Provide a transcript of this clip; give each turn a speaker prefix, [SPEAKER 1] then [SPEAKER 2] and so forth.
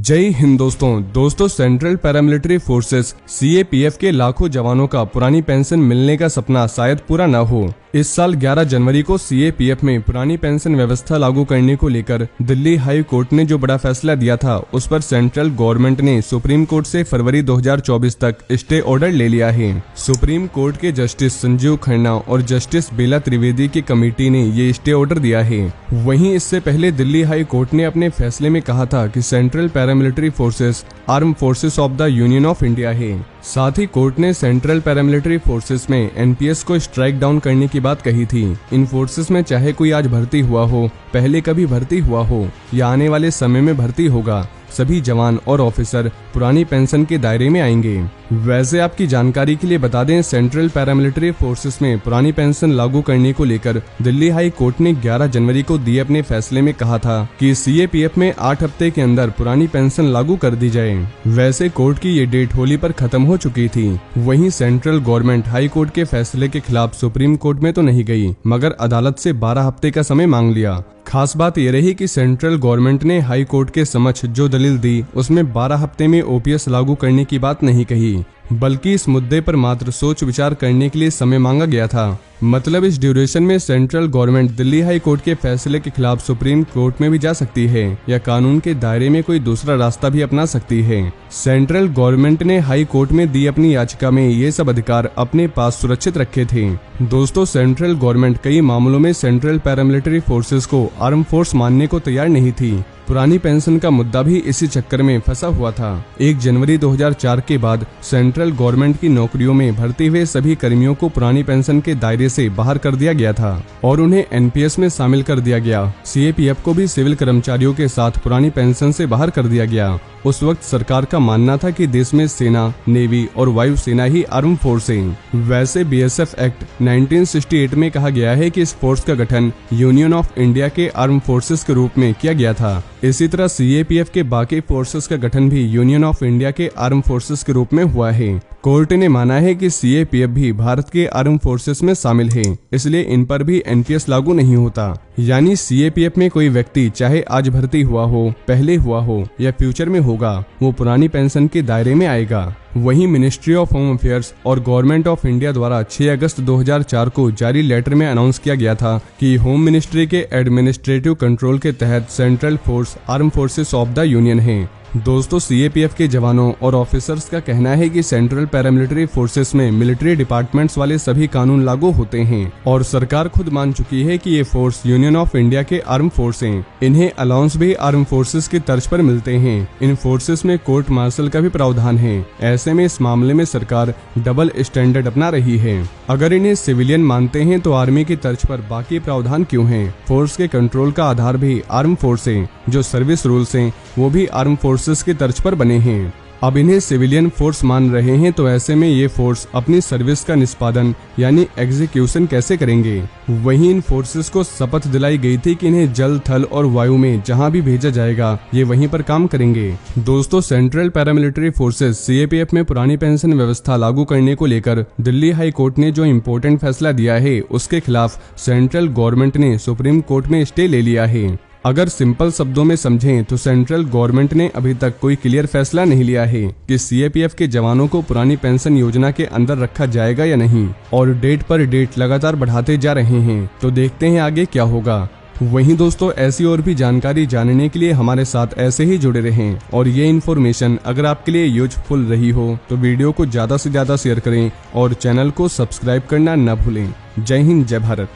[SPEAKER 1] जय हिंद दोस्तों central paramilitary forces CAPF के लाखों जवानों का पुरानी पेंशन मिलने का सपना शायद पूरा न हो। इस साल 11 जनवरी को सीएपीएफ में पुरानी पेंशन व्यवस्था लागू करने को लेकर दिल्ली हाई कोर्ट ने जो बड़ा फैसला दिया था, उस पर सेंट्रल गवर्नमेंट ने सुप्रीम कोर्ट से फरवरी 2024 तक स्टे ऑर्डर ले लिया है। सुप्रीम कोर्ट के जस्टिस संजीव खन्ना और जस्टिस बेला त्रिवेदी की कमेटी ने ये स्टे ऑर्डर दिया है। वहीं इससे पहले दिल्ली हाई कोर्ट ने अपने फैसले में कहा था कि central paramilitary forces arm forces of the union of India है। साथ ही कोर्ट ने सेंट्रल पैरामिलिट्री फोर्सेस में एनपीएस को स्ट्राइक डाउन करने की बात कही थी। इन फोर्सेस में चाहे कोई आज भर्ती हुआ हो, पहले कभी भर्ती हुआ हो या आने वाले समय में भर्ती होगा, सभी जवान और ऑफिसर पुरानी पेंशन के दायरे में आएंगे। वैसे आपकी जानकारी के लिए बता दें, सेंट्रल पैरामिलिट्री फोर्सेस में पुरानी पेंशन लागू करने को लेकर दिल्ली हाई कोर्ट ने 11 जनवरी को दिए अपने फैसले में कहा था कि सीएपीएफ में 8 हफ्ते के अंदर पुरानी पेंशन लागू कर दी जाए। वैसे कोर्ट की ये डेट होली पर खत्म हो चुकी थी। वहीं सेंट्रल गवर्नमेंट हाई कोर्ट के फैसले के खिलाफ सुप्रीम कोर्ट में तो नहीं गई, मगर अदालत से 12 हफ्ते का समय मांग लिया। खास बात यह रही कि सेंट्रल गवर्नमेंट ने हाई कोर्ट के समक्ष जो दलील दी, उसमें 12 हफ्ते में ओपीएस लागू करने की बात नहीं कही, बल्कि इस मुद्दे पर मात्र सोच विचार करने के लिए समय मांगा गया था। मतलब इस ड्यूरेशन में central government Delhi high court के फैसले के खिलाफ सुप्रीम कोर्ट में भी जा सकती है या कानून के दायरे में कोई दूसरा रास्ता भी अपना सकती है। सेंट्रल गवर्नमेंट ने हाई कोर्ट में दी अपनी याचिका में ये सब अधिकार अपने पास सुरक्षित रखे थे। दोस्तों, सेंट्रल गवर्नमेंट कई मामलों में सेंट्रल पैरामिलिट्री फोर्सेस को आर्म फोर्स मानने को तैयार नहीं थी। पुरानी पेंशन का मुद्दा भी इसी चक्कर में फंसा हुआ था। 1 जनवरी 2004 के बाद सेंट्रल गवर्नमेंट की नौकरियों में भर्ती हुए सभी कर्मियों को पुरानी पेंशन के दायरे से बाहर कर दिया गया था और उन्हें एनपीएस में शामिल कर दिया गया। सीएपीएफ को भी सिविल कर्मचारियों के साथ पुरानी पेंशन से बाहर कर दिया गया। उस वक्त सरकार का मानना था कि देश में सेना, नेवी और वायुसेना ही आर्म फोर्स है। वैसे बीएसएफ एक्ट 1968 में कहा गया है कि इस फोर्स का गठन यूनियन ऑफ इंडिया के आर्म फोर्सेस के रूप में किया गया था। इसी तरह सीएपीएफ के बाकी फोर्सेस का गठन भी यूनियन ऑफ इंडिया के आर्म फोर्सेस के रूप में हुआ है। कोर्ट ने माना है कि सीएपीएफ भी भारत के आर्म फोर्सेस में शामिल है, इसलिए इन पर भी एनपीएस लागू नहीं होता। यानी सीएपीएफ में कोई व्यक्ति चाहे आज भर्ती हुआ हो, पहले हुआ हो या फ्यूचर में होगा, वो पुरानी पेंशन के दायरे में आएगा। वहीं मिनिस्ट्री ऑफ होम अफेयर्स और गवर्नमेंट ऑफ इंडिया द्वारा 6 अगस्त 2004 को जारी लेटर में अनाउंस किया गया था कि होम मिनिस्ट्री के एडमिनिस्ट्रेटिव कंट्रोल के तहत central force arm forces of the union है। दोस्तों, सीएपीएफ के जवानों और ऑफिसर्स का कहना है कि सेंट्रल पैरामिलिट्री फोर्सेस में मिलिट्री डिपार्टमेंट्स वाले सभी कानून लागू होते हैं और सरकार खुद मान चुकी है कि ये फोर्स यूनियन ऑफ इंडिया के आर्म फोर्स हैं। इन्हें अलाउंस भी आर्म फोर्सेस की तर्ज पर मिलते हैं। इन फोर्सेस में कोर्ट मार्शल का भी प्रावधान है। ऐसे में इस मामले में सरकार डबल स्टैंडर्ड अपना रही है। अगर इन्हें सिविलियन मानते हैं तो आर्मी की तर्ज पर बाकी प्रावधान क्यों हैं? फोर्स के कंट्रोल का आधार भी आर्म फोर्स है। जो सर्विस रूल्स हैं वो भी आर्म फोर्सेस की तर्ज पर बने हैं। अब इन्हें सिविलियन फोर्स मान रहे हैं तो ऐसे में ये फोर्स अपनी सर्विस का निष्पादन यानी एग्जीक्यूशन कैसे करेंगे? वहीं इन फोर्सेस को शपथ दिलाई गई थी कि इन्हें जल, थल और वायु में जहां भी भेजा जाएगा ये वहीं पर काम करेंगे। दोस्तों, सेंट्रल पैरामिलिट्री फोर्सेस सीएपीएफ में पुरानी पेंशन व्यवस्था लागू करने को लेकर दिल्ली हाई कोर्ट ने जो इम्पोर्टेंट फैसला दिया है, उसके खिलाफ सेंट्रल गवर्नमेंट ने सुप्रीम कोर्ट में स्टे ले लिया है। अगर सिंपल शब्दों में समझें तो सेंट्रल गवर्नमेंट ने अभी तक कोई क्लियर फैसला नहीं लिया है कि सीएपीएफ के जवानों को पुरानी पेंशन योजना के अंदर रखा जाएगा या नहीं, और डेट पर डेट लगातार बढ़ाते जा रहे हैं। तो देखते हैं आगे क्या होगा। वहीं दोस्तों, ऐसी और भी जानकारी जानने के लिए हमारे साथ ऐसे ही जुड़े रहें और ये इन्फॉर्मेशन अगर आपके लिए यूजफुल रही हो तो वीडियो को ज्यादा से ज्यादा शेयर करें और चैनल को सब्सक्राइब करना न भूलें। जय हिंद, जय भारत।